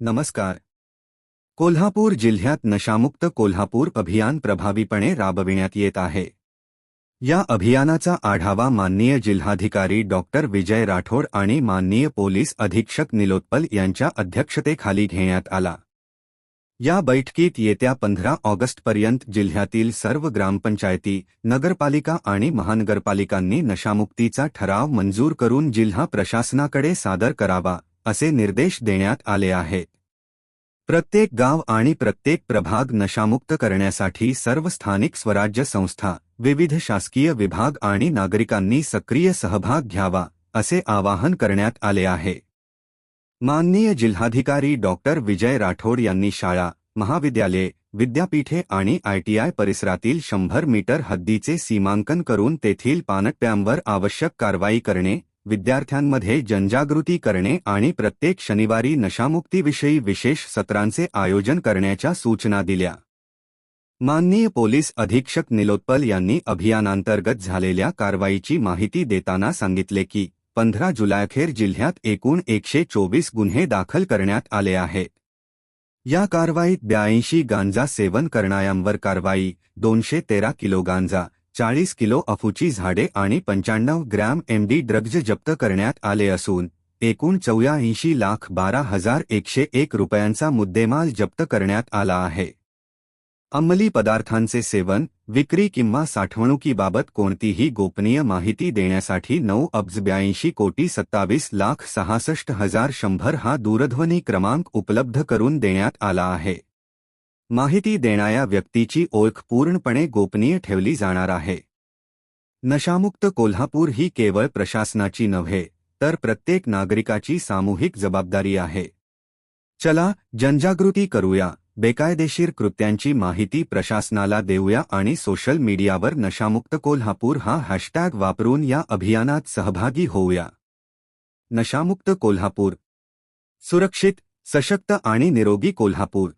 नमस्कार. कोल्हापूर जिल्ह्यात नशामुक्त कोल्हापूर अभियान प्रभावीपणे राबविण्यात येत आहे. या अभियानाचा आढावा माननीय जिल्हाधिकारी डॉक्टर विजय राठोड आणि माननीय पोलीस अधीक्षक निलोत्पल यांच्या अध्यक्षतेखाली घेण्यात आला. या बैठकीत येत्या 15 ऑगस्टपर्यंत जिल्ह्यातील सर्व ग्रामपंचायती, नगरपालिका आणि महानगरपालिकांनी नशामुक्तीचा ठराव मंजूर करून जिल्हा प्रशासनाकडे सादर करावा, असे निर्देश देण्यात आले आहेत. प्रत्येक गाव आणि प्रत्येक प्रभाग नशामुक्त करण्यासाठी सर्व स्थानिक स्वराज्य संस्था, विविध शासकीय विभाग आणि नागरिकांनी सक्रिय सहभाग घ्यावा, असे आवाहन करण्यात आले आहे. माननीय जिल्हाधिकारी डॉक्टर विजय राठोड यांनी शाळा, महाविद्यालये, विद्यापीठे आणि ITI परिसरातील 100 मीटर हद्दीचे सीमांकन करून तेथील पानटप्यांवर आवश्यक कारवाई करणे, विद्यार्थ्यांमध्ये जनजागृती करणे आणि प्रत्येक शनिवारी नशामुक्तीविषयी विशेष सत्रांचे आयोजन करण्याच्या सूचना दिल्या. माननीय पोलीस अधीक्षक निलोत्पल यांनी अभियानांतर्गत झालेल्या कारवाईची माहिती देताना सांगितले की 15 जुलैअखेर जिल्ह्यात एकूण 124 गुन्हे दाखल करण्यात आले आहेत. या कारवाईत 82 गांजा सेवन करणाऱ्यांवर कारवाई, 213 किलो गांजा, 40 किलो अफूची झाडे आणि 95 ग्रॅम MD ड्रग्ज जप्त करण्यात आले असून एकूण 84,12,101 रुपयांचा मुद्देमाल जप्त करण्यात आला आहे. अंमली पदार्थांचे सेवन, विक्री किंवा साठवणुकीबाबत कोणतीही गोपनीय माहिती देण्यासाठी 9,82,27,66,100 हा दूरध्वनी क्रमांक उपलब्ध करून देण्यात आला आहे. माहिती देणाऱ्या व्यक्तीची ओळख पूर्णपणे गोपनीय ठेवली जाणार आहे. नशामुक्त कोल्हापूर ही केवळ प्रशासनाची नव्हे, तर प्रत्येक नागरिकाची सामूहिक जबाबदारी आहे. चला, जनजागृती करूया, बेकायदेशीर कृत्यांची माहिती प्रशासनाला देऊया आणि सोशल मीडियावर नशामुक्त कोल्हापूर हा हॅशटॅग वापरून या अभियानात सहभागी होऊया. नशामुक्त कोल्हापूर, सुरक्षित, सशक्त आणि निरोगी कोल्हापूर.